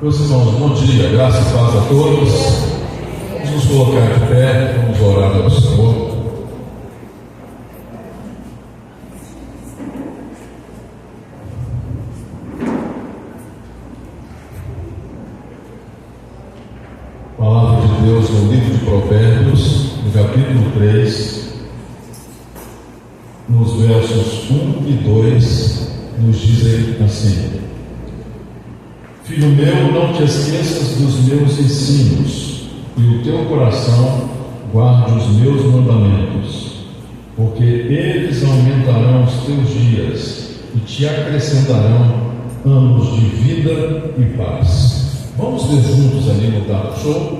Meus irmãos, bom dia, graças e paz a todos. Vamos nos colocar de pé, vamos orar ao Senhor. Palavra de Deus no livro de Provérbios, no capítulo 3, nos versos 1 e 2, nos dizem assim: Filho meu, não te esqueças dos meus ensinos, e o teu coração guarde os meus mandamentos, porque eles aumentarão os teus dias e te acrescentarão anos de vida e paz. Vamos ver juntos ali no Dado Show?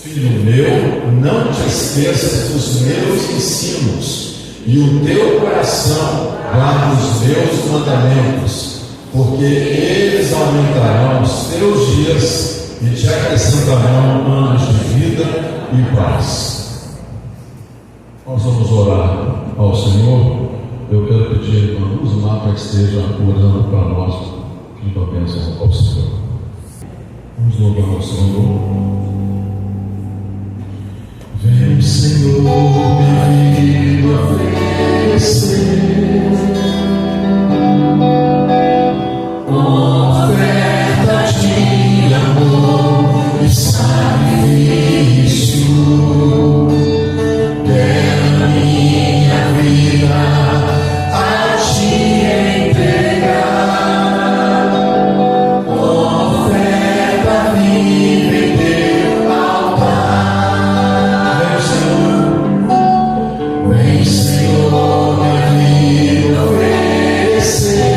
Filho meu, não te esqueças dos meus ensinos, e o teu coração guarde os meus mandamentos, porque eles aumentarão os teus dias e te acrescentarão anos de vida e paz. Nós vamos orar ao Senhor. Eu quero pedir a irmã Luzmar para que esteja orando para nós, pedindo a bênção ao Senhor. Vamos louvar ao Senhor. Vem, Senhor, minha vida oferecer oferta de amor e sacrifício. Quero a minha vida a te entregar, oferta viva em teu altar. Vem, Senhor, minha vida oferecer.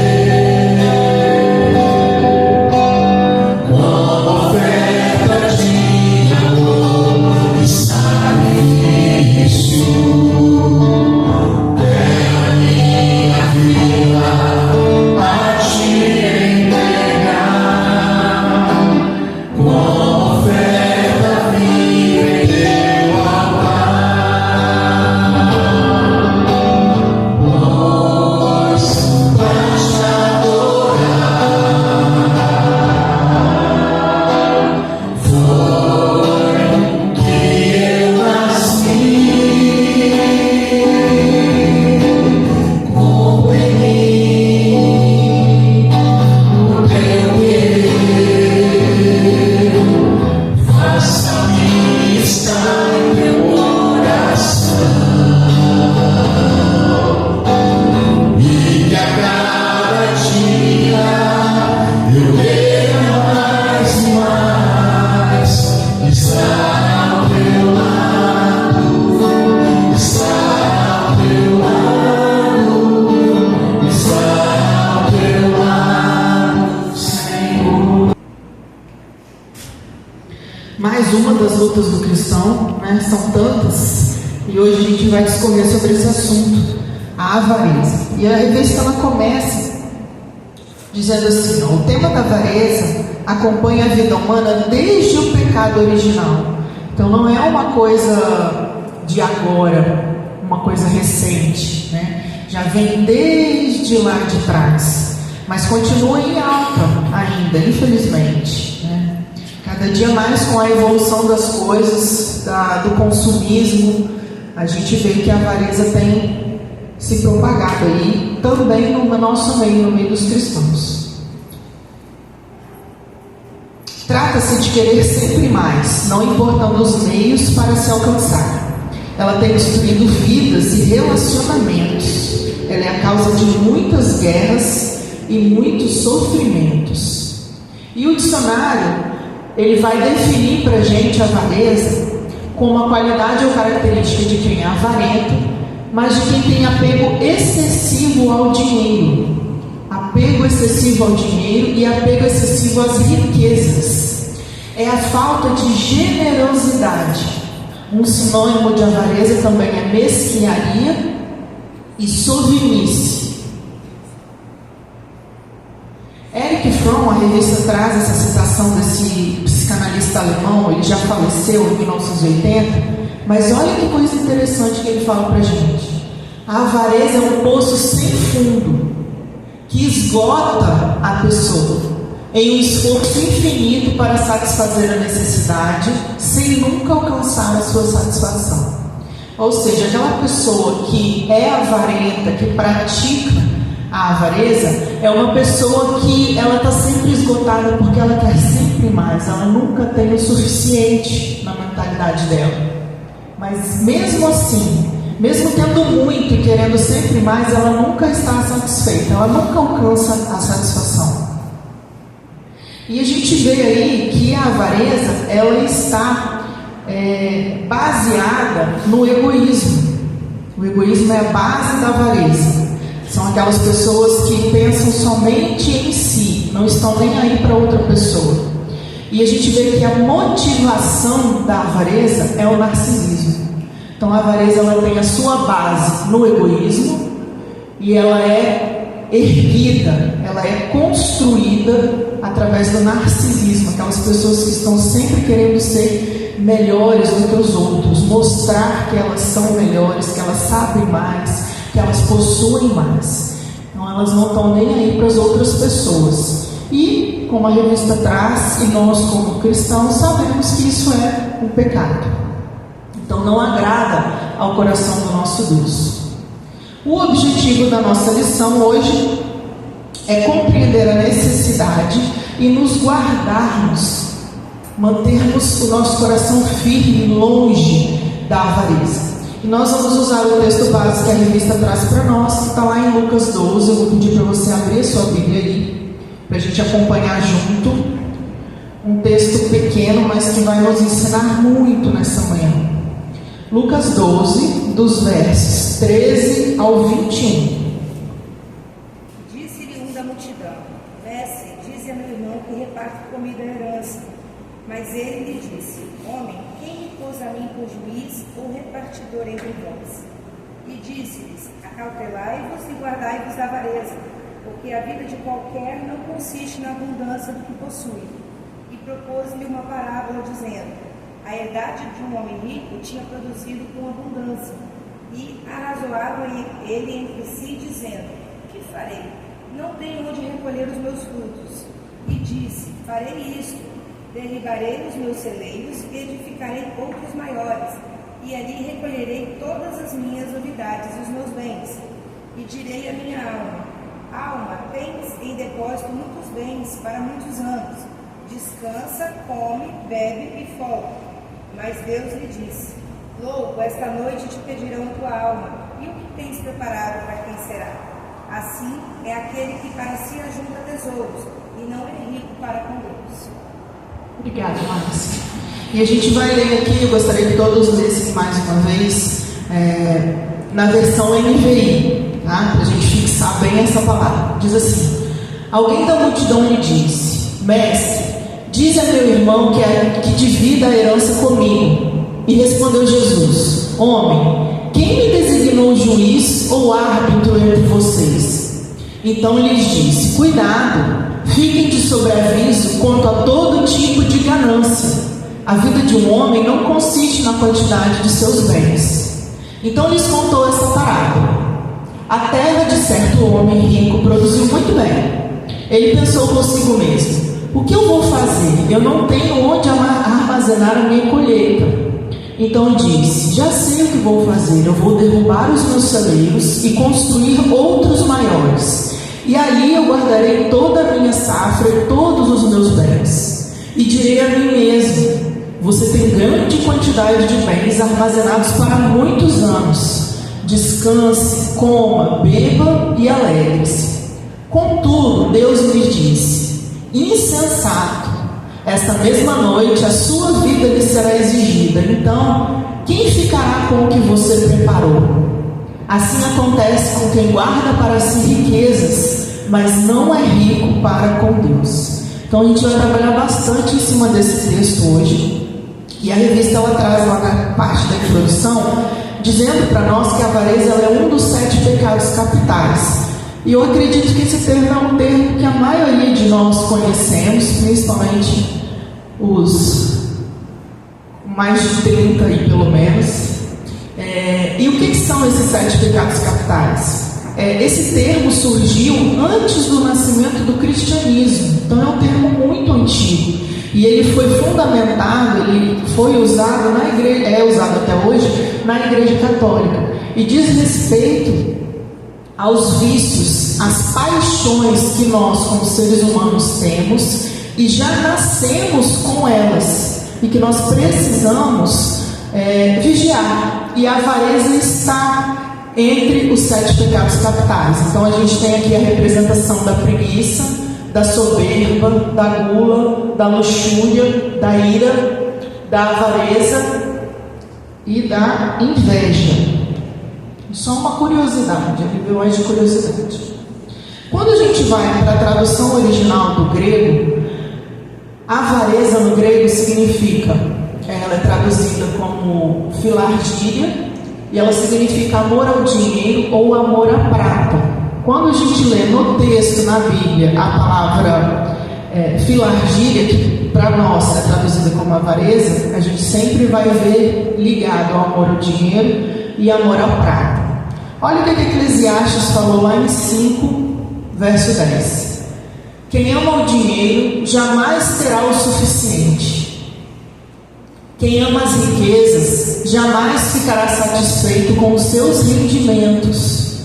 Mais uma das lutas do cristão, né? São tantas, e hoje a gente vai discorrer sobre esse assunto, a avareza. E a revista ela começa dizendo assim: o tema da avareza acompanha a vida humana desde o pecado original. Então não é uma coisa de agora, uma coisa recente, né? Já vem desde lá de trás, mas continua em alta ainda, infelizmente. Cada dia mais, com a evolução das coisas, do consumismo, a gente vê que a avareza tem se propagado aí também no nosso meio, no meio dos cristãos. Trata-se de querer sempre mais, não importando os meios para se alcançar. Ela tem destruído vidas e relacionamentos. Ela é a causa de muitas guerras e muitos sofrimentos. E o dicionário ele vai definir para a gente a avareza como uma qualidade ou característica de quem é avarento, mas de quem tem apego excessivo ao dinheiro. Apego excessivo ao dinheiro e apego excessivo às riquezas. É a falta de generosidade. Um sinônimo de avareza também é mesquinharia e sovinice. Eric Fromm, a revista traz essa citação desse psicanalista alemão. Ele já faleceu em 1980, mas olha que coisa interessante que ele fala pra gente. A avareza é um poço sem fundo, que esgota a pessoa. em um esforço infinito para satisfazer a necessidade, sem nunca alcançar a sua satisfação. Ou seja, aquela pessoa que é avarenta, que pratica a avareza, é uma pessoa que ela está sempre esgotada porque ela quer sempre mais, ela nunca tem o suficiente na mentalidade dela. Mas mesmo assim, mesmo tendo muito e querendo sempre mais, ela nunca está satisfeita, ela nunca alcança a satisfação. E a gente vê aí que a avareza, ela está baseada no egoísmo. O egoísmo é a base da avareza. São aquelas pessoas que pensam somente em si, não estão nem aí para outra pessoa. E a gente vê que a motivação da avareza é o narcisismo. Então a avareza, ela tem a sua base no egoísmo e ela é erguida, ela é construída através do narcisismo. Aquelas pessoas que estão sempre querendo ser melhores do que os outros, mostrar que elas são melhores, que elas sabem mais, que elas possuem mais. Então elas não estão nem aí para as outras pessoas. E como a revista traz, e nós como cristãos sabemos que isso é um pecado. Então não agrada ao coração do nosso Deus. O objetivo da nossa lição hoje é compreender a necessidade e nos guardarmos, mantermos o nosso coração firme, longe da avareza. E nós vamos usar o texto básico que a revista traz para nós, que está lá em Lucas 12. Eu vou pedir para você abrir a sua Bíblia ali, para a gente acompanhar junto. Um texto pequeno, mas que vai nos ensinar muito nessa manhã. Lucas 12, dos versos 13 ao 21. Disse-lhe um da multidão: Mestre, dize a meu irmão que reparte comigo a herança. Mas ele lhe disse: Homem, quem me pôs a mim por juiz ou repartidor entre vós? E disse-lhes: Acautelai-vos e guardai-vos da avareza, porque a vida de qualquer não consiste na abundância do que possui. E propôs-lhe uma parábola, dizendo: A herdade de um homem rico tinha produzido com abundância. E arrazoavam ele entre si, dizendo: Que farei? Não tenho onde recolher os meus frutos. E disse: Farei isto: derribarei os meus celeiros e edificarei outros maiores, e ali recolherei todas as minhas novidades e os meus bens. E direi à minha alma: Alma, tens em depósito muitos bens para muitos anos. Descansa, come, bebe e folga. Mas Deus lhe disse: Louco, esta noite te pedirão a tua alma, e o que tens preparado para quem será? Assim é aquele que para si ajunta tesouros, e não é rico para com Deus. Obrigada, Marcos. E a gente vai ler aqui, eu gostaria que todos lessem mais uma vez, na versão NVI, tá? Para a gente fixar bem essa palavra. Diz assim: Alguém da multidão lhe disse: Mestre, diz a meu irmão que divida a herança comigo. E respondeu Jesus: Homem, quem me designou juiz ou árbitro entre vocês? Então lhes disse: Cuidado, fiquem de sobreaviso quanto a todo tipo de ganância. A vida de um homem não consiste na quantidade de seus bens. Então lhes contou essa parábola. A terra de certo homem rico produziu muito bem. Ele pensou consigo mesmo: o que eu vou fazer? Eu não tenho onde armazenar a minha colheita. Então disse: já sei o que vou fazer. Eu vou derrubar os meus celeiros e construir outros maiores. E ali eu guardarei toda a minha safra e todos os meus bens. E direi a mim mesmo: você tem grande quantidade de bens armazenados para muitos anos. Descanse, coma, beba e alegre-se. Contudo, Deus lhe disse: insensato, esta mesma noite a sua vida lhe será exigida. Então, quem ficará com o que você preparou? Assim acontece com quem guarda para si riquezas, mas não é rico para com Deus. Então a gente vai trabalhar bastante em cima desse texto hoje. E a revista ela traz lá na parte da introdução, dizendo para nós que a avareza ela é um dos 7 pecados capitais. E eu acredito que esse termo é um termo que a maioria de nós conhecemos, principalmente os mais de 30 aí pelo menos. E o que são esses 7 pecados capitais? esse termo surgiu antes do nascimento do cristianismo, então é um termo muito antigo, e ele foi fundamentado, ele foi usado na igreja, é usado até hoje na Igreja Católica, e diz respeito aos vícios, às paixões que nós como seres humanos temos e já nascemos com elas, e que nós precisamos vigiar, e a avareza está entre os 7 pecados capitais. Então a gente tem aqui a representação da preguiça, da soberba, da gula, da luxúria, da ira, da avareza e da inveja. Só uma curiosidade, a nível mais de curiosidade. Quando a gente vai para a tradução original do grego, avareza no grego significa, ela é traduzida como filardília, e ela significa amor ao dinheiro ou amor à prata. Quando a gente lê no texto, na Bíblia, a palavra filardília, que para nós é traduzida como avareza, a gente sempre vai ver ligado ao amor ao dinheiro e amor à prata. Olha o que Eclesiastes falou lá em 5, verso 10. Quem ama o dinheiro jamais terá o suficiente. Quem ama as riquezas jamais ficará satisfeito com os seus rendimentos.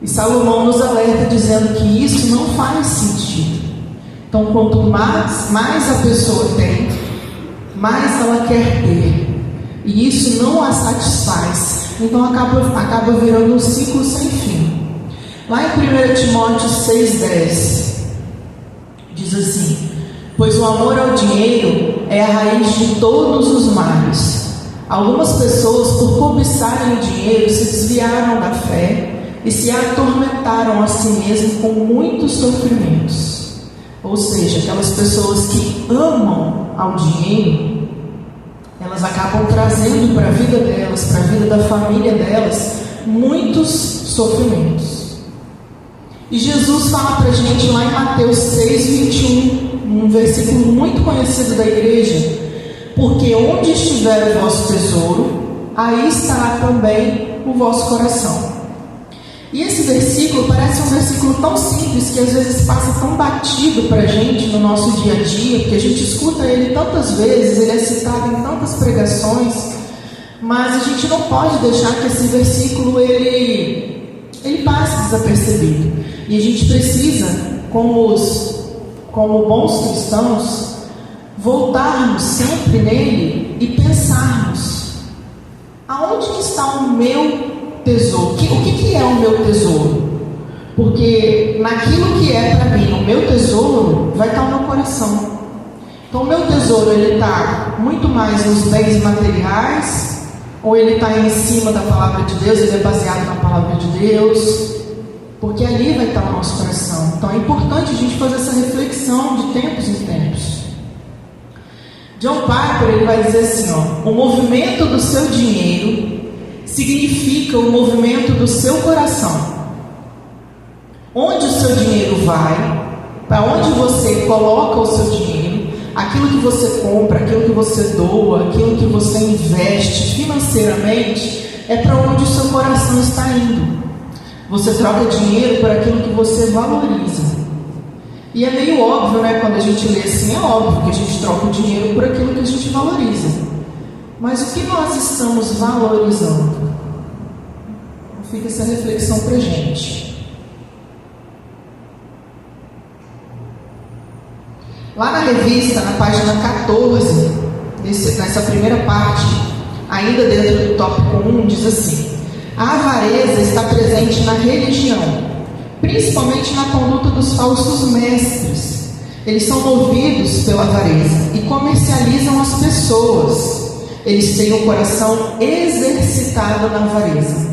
E Salomão nos alerta dizendo que isso não faz sentido. Então, quanto mais a pessoa tem, mais ela quer ter. E isso não a satisfaz. Então acaba virando um ciclo sem fim. Lá em 1 Timóteo 6,10 diz assim: pois o amor ao dinheiro é a raiz de todos os males. Algumas pessoas, por cobiçarem o dinheiro, se desviaram da fé e se atormentaram a si mesmos com muitos sofrimentos. Ou seja, aquelas pessoas que amam ao dinheiro, elas acabam trazendo para a vida delas, para a vida da família delas, muitos sofrimentos. E Jesus fala para a gente lá em Mateus 6,21, um versículo muito conhecido da igreja: porque onde estiver o vosso tesouro, aí estará também o vosso coração. E esse versículo parece um versículo tão simples, que às vezes passa tão batido para a gente no nosso dia a dia, porque a gente escuta ele tantas vezes, ele é citado em tantas pregações, mas a gente não pode deixar que esse versículo ele passe desapercebido. E a gente precisa, como bons cristãos, voltarmos sempre nele e pensarmos: aonde que está o meu tesouro? O que é o meu tesouro? Porque naquilo que é para mim o meu tesouro, vai estar o meu coração. Então o meu tesouro, ele está muito mais nos bens materiais, ou ele está em cima da palavra de Deus, ele é baseado na palavra de Deus? Porque ali vai estar o nosso coração. Então é importante a gente fazer essa reflexão de tempos em tempos. John Piper, ele vai dizer assim, o movimento do seu dinheiro significa o movimento do seu coração. Onde o seu dinheiro vai, para onde você coloca o seu dinheiro, aquilo que você compra, aquilo que você doa, aquilo que você investe financeiramente, é para onde o seu coração está indo. Você troca dinheiro por aquilo que você valoriza. E é meio óbvio, né? Quando a gente lê assim, é óbvio que a gente troca o dinheiro por aquilo que a gente valoriza. Mas o que nós estamos valorizando? Fica essa reflexão para a gente. Lá na revista, na página 14, nessa primeira parte, ainda dentro do tópico 1, diz assim: a avareza está presente na religião, principalmente na conduta dos falsos mestres. Eles são movidos pela avareza e comercializam as pessoas. Eles têm o coração exercitado na avareza.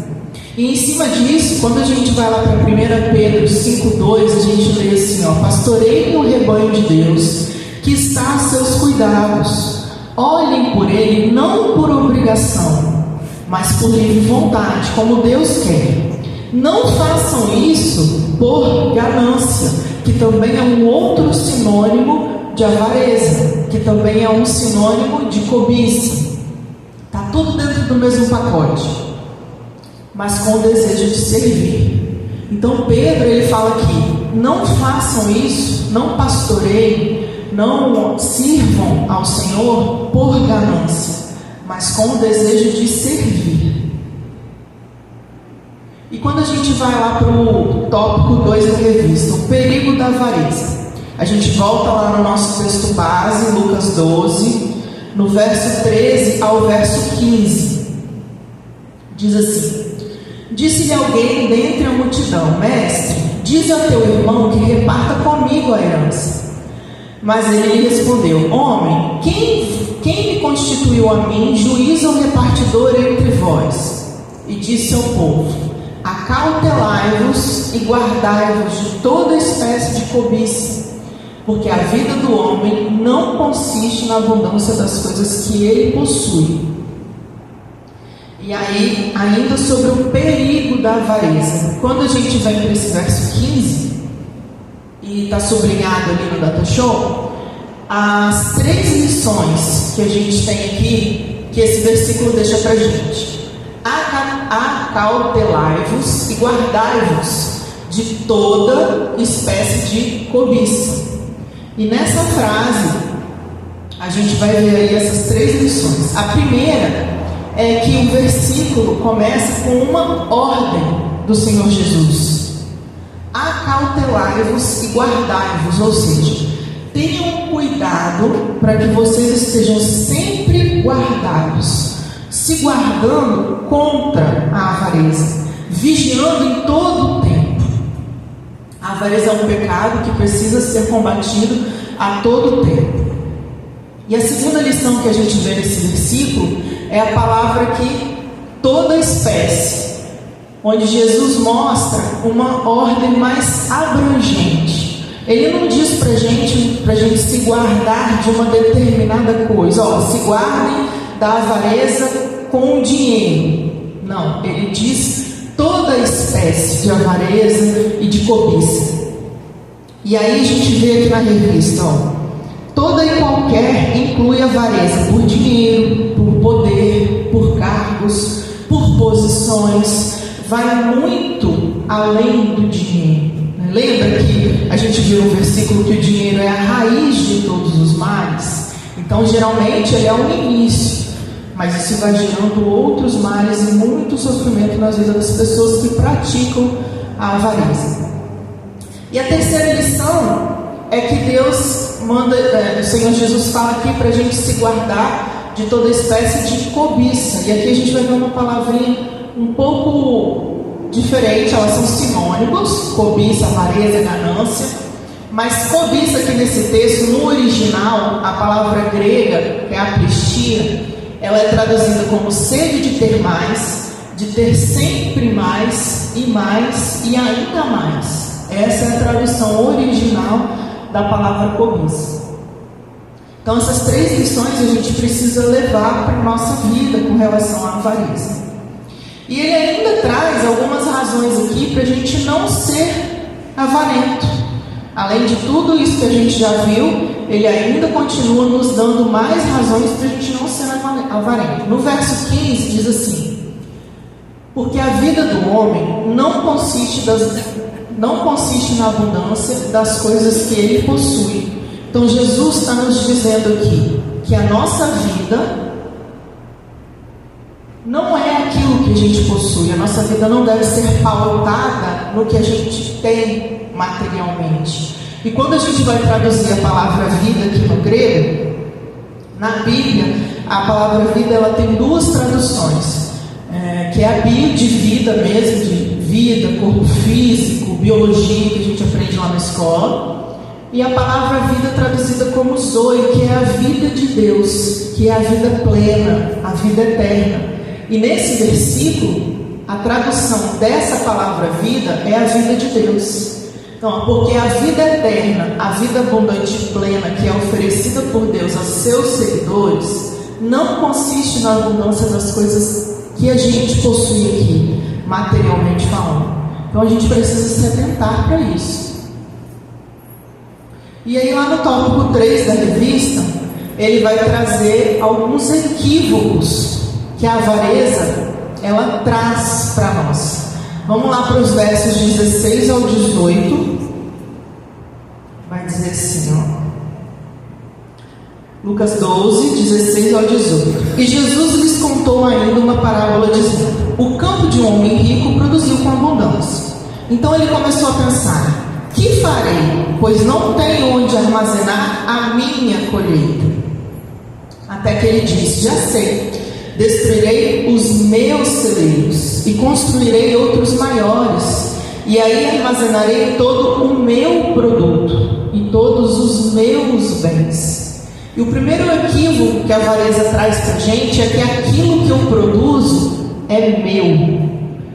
E em cima disso, quando a gente vai lá para 1 Pedro 5,2, a gente lê assim, pastoreiem o rebanho de Deus, que está a seus cuidados. Olhem por ele, não por obrigação, mas por livre vontade, como Deus quer. Não façam isso por ganância, que também é um outro sinônimo de avareza, que também é um sinônimo de cobiça. Está tudo dentro do mesmo pacote, mas com o desejo de servir. Então Pedro, ele fala aqui: não façam isso, não pastoreiem, não sirvam ao Senhor por ganância, mas com o desejo de servir. E quando a gente vai lá para o tópico 2 da revista, o perigo da avareza, a gente volta lá no nosso texto base, Lucas 12, no verso 13 ao verso 15. Diz assim: disse-lhe alguém dentre a multidão: mestre, diz ao teu irmão que reparta comigo a herança. Mas ele lhe respondeu: homem, quem me constituiu a mim juiz ou repartidor entre vós? E disse ao povo: acautelai-vos e guardai-vos de toda espécie de cobiça, porque a vida do homem não consiste na abundância das coisas que ele possui. E aí, ainda sobre o perigo da avareza, quando a gente vem para esse verso 15, e está sublinhado ali no Data Show, as 3 lições que a gente tem aqui, que esse versículo deixa para a gente: acautelai-vos e guardai-vos de toda espécie de cobiça. E nessa frase, a gente vai ver aí essas 3 lições. A primeira é que o versículo começa com uma ordem do Senhor Jesus: acautelai-vos e guardai-vos, ou seja, tenham cuidado para que vocês estejam sempre guardados, se guardando contra a avareza, vigiando em todo o tempo. A avareza é um pecado que precisa ser combatido a todo o tempo. E a segunda lição que a gente vê nesse versículo é a palavra que toda espécie, onde Jesus mostra uma ordem mais abrangente. Ele não diz para gente se guardar de uma determinada coisa. Se guardem da avareza com o dinheiro. Não, ele diz toda espécie de avareza e de cobiça. E aí a gente vê aqui na revista, toda e qualquer inclui avareza por dinheiro, por poder, por cargos, por posições. Vai muito além do dinheiro. Lembra que a gente viu no versículo que o dinheiro é a raiz de todos os males? Então, geralmente, ele é o início, mas isso vai gerando outros males e muito sofrimento nas vidas das pessoas que praticam a avareza. E a terceira lição é que Deus manda, o Senhor Jesus fala aqui para a gente se guardar de toda espécie de cobiça. E aqui a gente vai ver uma palavrinha um pouco diferente, elas são sinônimos: cobiça, avareza, ganância. Mas cobiça aqui nesse texto, no original, a palavra grega, que é aplistia, ela é traduzida como sede de ter mais, de ter sempre mais e ainda mais. Essa é a tradução original da palavra cobiça. Então essas 3 lições a gente precisa levar para a nossa vida com relação à avareza. E ele ainda traz algumas razões aqui para a gente não ser avarento. Além de tudo isso que a gente já viu, ele ainda continua nos dando mais razões para a gente não ser avarento. No verso 15 diz assim: porque a vida do homem não consiste na abundância das coisas que ele possui. Então Jesus está nos dizendo aqui que a nossa vida não é aquilo que a gente possui. A nossa vida não deve ser pautada no que a gente tem materialmente. E quando a gente vai traduzir a palavra vida aqui no grego, na Bíblia, a palavra vida ela tem 2 traduções, que é a bio de vida mesmo, de vida, corpo físico, biologia, que a gente aprende lá na escola, e a palavra vida traduzida como zoe, que é a vida de Deus, que é a vida plena, a vida eterna. E nesse versículo, a tradução dessa palavra vida é a vida de Deus. Então, porque a vida eterna, a vida abundante e plena que é oferecida por Deus aos seus seguidores, não consiste na abundância das coisas que a gente possui aqui, materialmente falando. Então a gente precisa se atentar para isso. E aí lá no tópico 3 da revista, ele vai trazer alguns equívocos que a avareza ela traz para nós. Vamos lá para os versos 16 ao 18. Vai dizer assim, ó. Lucas 12, 16 ao 18. E Jesus lhes contou ainda uma parábola dizendo: o campo de um homem rico produziu com abundância. Então ele começou a pensar: que farei, pois não tenho onde armazenar a minha colheita? Até que ele disse: já sei, destruirei os meus celeiros e construirei outros maiores, e aí armazenarei todo o meu produto e todos os meus bens. E o primeiro equívoco que a avareza traz para a gente é que aquilo que eu produzo é meu.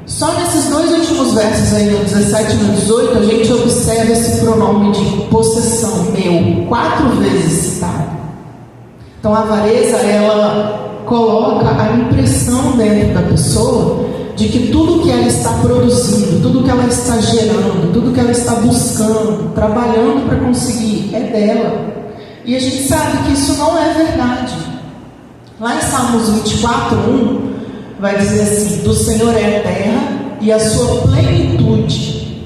Só nesses dois últimos versos aí, no 17 e no 18, a gente observa esse pronome de possessão, meu, 4 vezes citado. Então a avareza, ela coloca a impressão dentro da pessoa de que tudo que ela está produzindo, tudo que ela está gerando, tudo que ela está buscando, trabalhando para conseguir, é dela. E a gente sabe que isso não é verdade. Lá em Salmos 24:1 vai dizer assim: do Senhor é a terra e a sua plenitude.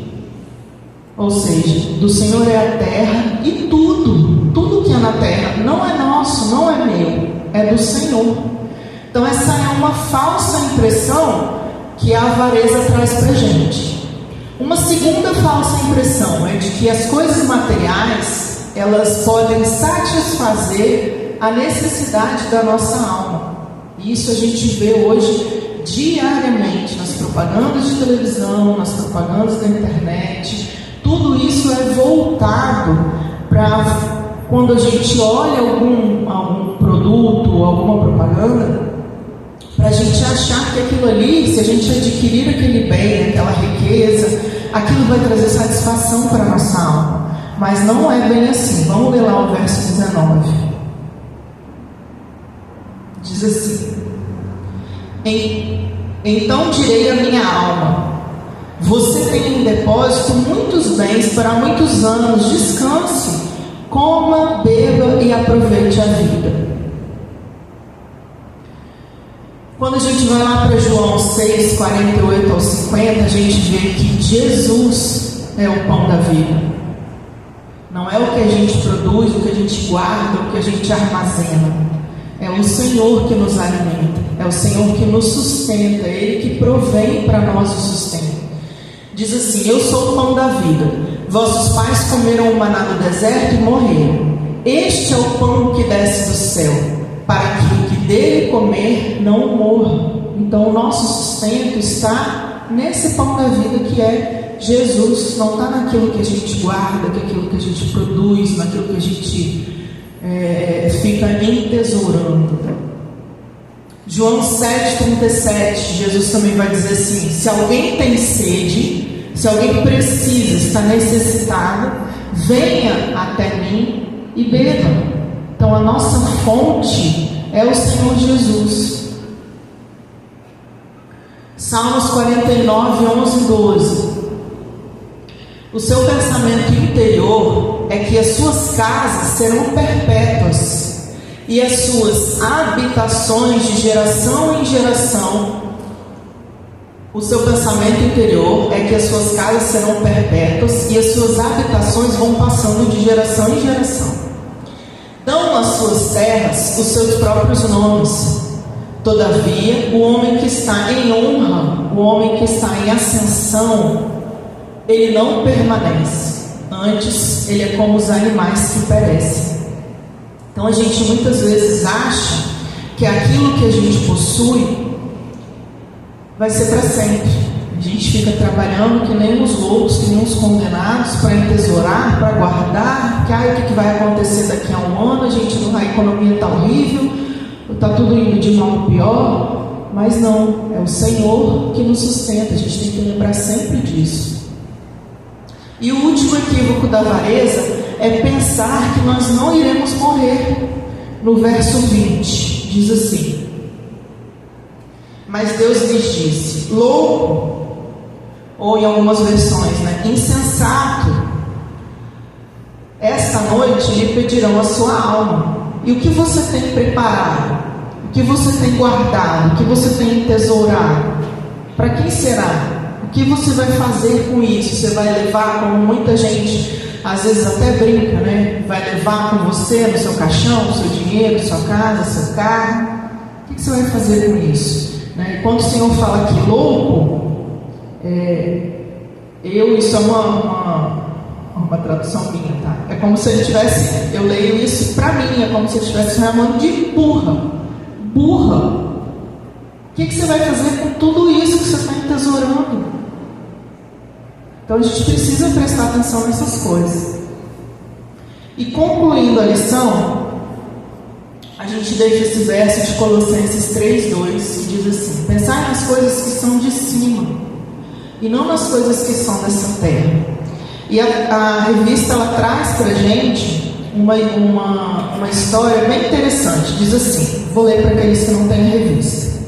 Ou seja, do Senhor é a terra e tudo que é na terra não é nosso, não é meu, é do Senhor. Então essa é uma falsa impressão que a avareza traz para a gente. Uma segunda falsa impressão é de que as coisas materiais, elas podem satisfazer a necessidade da nossa alma. E isso a gente vê hoje diariamente nas propagandas de televisão, nas propagandas da internet. Tudo isso é voltado para quando a gente olha algum produto, alguma propaganda, para a gente achar que aquilo ali, se a gente adquirir aquele bem, aquela riqueza, aquilo vai trazer satisfação para a nossa alma. Mas não é bem assim. Vamos ler lá o verso 19. Diz assim: então direi à minha alma: você tem em depósito muitos bens para muitos anos, descanse, coma, beba e aproveite a vida. Quando a gente vai lá para João 6, 48 ao 50, a gente vê que Jesus é o pão da vida. Não é o que a gente produz, o que a gente guarda, o que a gente armazena. É o Senhor que nos alimenta, é o Senhor que nos sustenta, é Ele que provém para nós o sustento. Diz assim: eu sou o pão da vida. Vossos pais comeram o maná no deserto e morreram. Este é o pão que desce do céu, para que o que dele comer não morra. Então o nosso sustento está nesse pão da vida que é Jesus. Não está naquilo que a gente guarda, naquilo que a gente produz, naquilo que a gente fica entesourando. João 7,37, Jesus também vai dizer assim: se alguém tem sede, se alguém precisa, está necessitado, venha até mim e beba. Então a nossa fonte é o Senhor Jesus. Salmos 49, 11 e 12. O seu pensamento interior é que as suas casas serão perpétuas e as suas habitações de geração em geração. O seu pensamento interior é que as suas casas serão perpétuas e as suas habitações vão passando de geração em geração. Dão às suas terras os seus próprios nomes. Todavia, o homem que está em honra, o homem que está em ascensão, ele não permanece. Antes, ele é como os animais que perecem. Então a gente muitas vezes acha que aquilo que a gente possui vai ser para sempre. A gente fica trabalhando que nem uns loucos, que nem uns condenados, para entesourar, para guardar, que o que vai acontecer daqui a um ano, a economia está horrível, está tudo indo de mal a pior. Mas não, é o Senhor que nos sustenta. A gente tem que lembrar sempre disso. E o último equívoco da avareza é pensar que nós não iremos morrer. No verso 20, diz assim: mas Deus lhes disse: louco, ou em algumas versões, insensato, esta noite lhe pedirão a sua alma. E o que você tem preparado? O que você tem guardado? O que você tem entesourado? Para quem será? O O que você vai fazer com isso? Você vai levar, como muita gente às vezes até brinca, né? Vai levar com você no seu caixão, seu dinheiro, sua casa, seu carro. O que você vai fazer com isso? Né? E quando o Senhor fala que louco, isso é uma tradução minha, tá? É como se ele tivesse, eu leio isso pra mim, é como se ele estivesse chamando de burra. Burra. O que você vai fazer com tudo isso que você está entesourando? Então a gente precisa prestar atenção nessas coisas. E concluindo a lição, a gente deixa esse verso de Colossenses 3:2, que diz assim: pensai nas coisas que são de cima, e não nas coisas que são dessa terra. E a revista, ela traz pra gente uma história bem interessante. Diz assim, vou ler para aqueles que não têm a revista.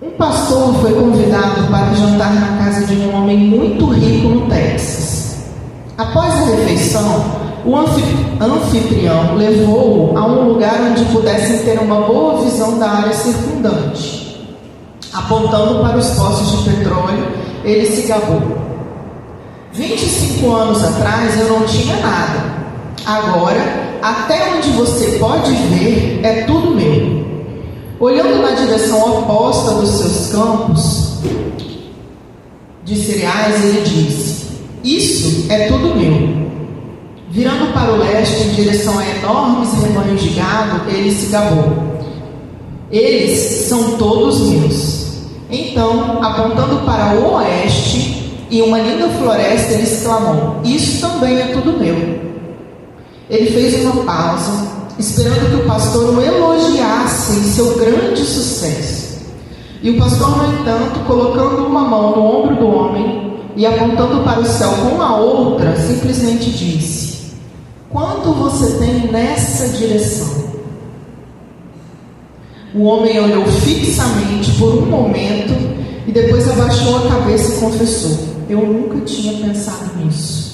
Um pastor foi convidado para jantar na casa de um homem muito rico no Texas. Após a refeição, o anfitrião levou-o a um lugar onde pudessem ter uma boa visão da área circundante. Apontando para os poços de petróleo, ele se gabou: 25 anos atrás eu não tinha nada. Agora, até onde você pode ver, é tudo meu. Olhando na direção oposta dos seus campos de cereais, ele disse: isso é tudo meu. Virando para o leste, em direção a enormes rebanhos de gado, ele se gabou: eles são todos meus. Então, apontando para o oeste e uma linda floresta, ele exclamou: isso também é tudo meu. Ele fez uma pausa, esperando que o pastor o elogiasse em seu grande sucesso. E o pastor, no entanto, colocando uma mão no ombro do homem e apontando para o céu com a outra, simplesmente disse: quanto você tem nessa direção? O homem olhou fixamente por um momento e depois abaixou a cabeça e confessou: eu nunca tinha pensado nisso.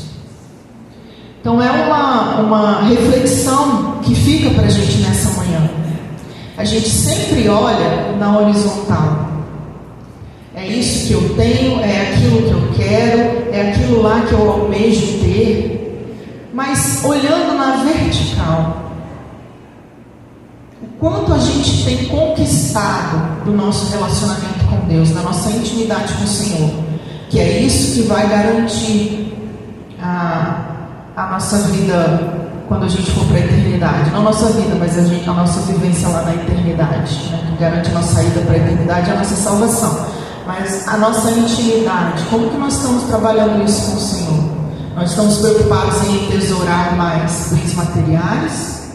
Então é uma reflexão que fica para a gente nessa manhã. A gente sempre olha na horizontal. É isso que eu tenho, é aquilo que eu quero, é aquilo lá que eu almejo ter. Mas olhando na vertical, o quanto a gente tem conquistado do nosso relacionamento com Deus, da nossa intimidade com o Senhor, que é isso que vai garantir a nossa vida quando a gente for para a eternidade. Não a nossa vida, mas a nossa vivência lá na eternidade, né? Que garante a nossa saída para a eternidade, a nossa salvação. Mas a nossa intimidade, como que nós estamos trabalhando isso com o Senhor? Nós estamos preocupados em entesourar mais bens materiais?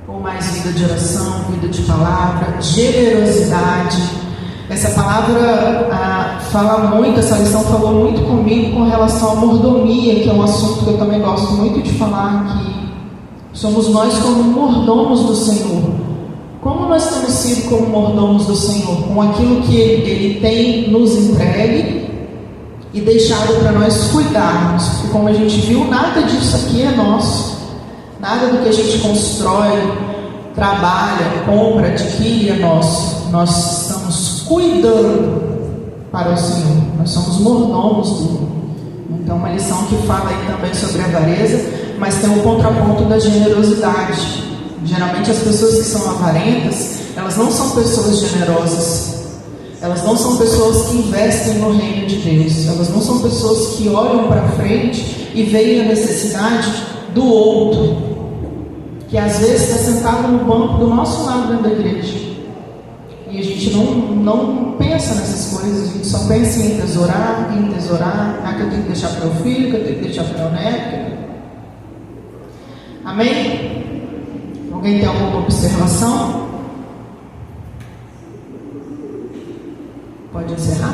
Ou mais vida de oração, vida de palavra, generosidade? Essa palavra fala muito, essa lição falou muito comigo com relação à mordomia, que é um assunto que eu também gosto muito de falar aqui. Somos nós como mordomos do Senhor. Como nós temos sido como mordomos do Senhor? Com aquilo que Ele tem nos entregue e deixado para nós cuidarmos. Porque como a gente viu, nada disso aqui é nosso. Nada do que a gente constrói, trabalha, compra, adquire é nosso. Nós estamos cuidando para o Senhor. Nós somos mordomos dele. Então, uma lição que fala aí também sobre a avareza, mas tem um contraponto da generosidade. Geralmente as pessoas que são avarentas, elas não são pessoas generosas. Elas não são pessoas que investem no reino de Deus. Elas não são pessoas que olham para frente e veem a necessidade do outro, que às vezes está sentado no banco do nosso lado dentro da igreja. E a gente não pensa nessas coisas, a gente só pensa em entesourar, que eu tenho que deixar para o meu filho, que eu tenho que deixar para o meu neto. Amém? Alguém tem alguma observação? Pode encerrar.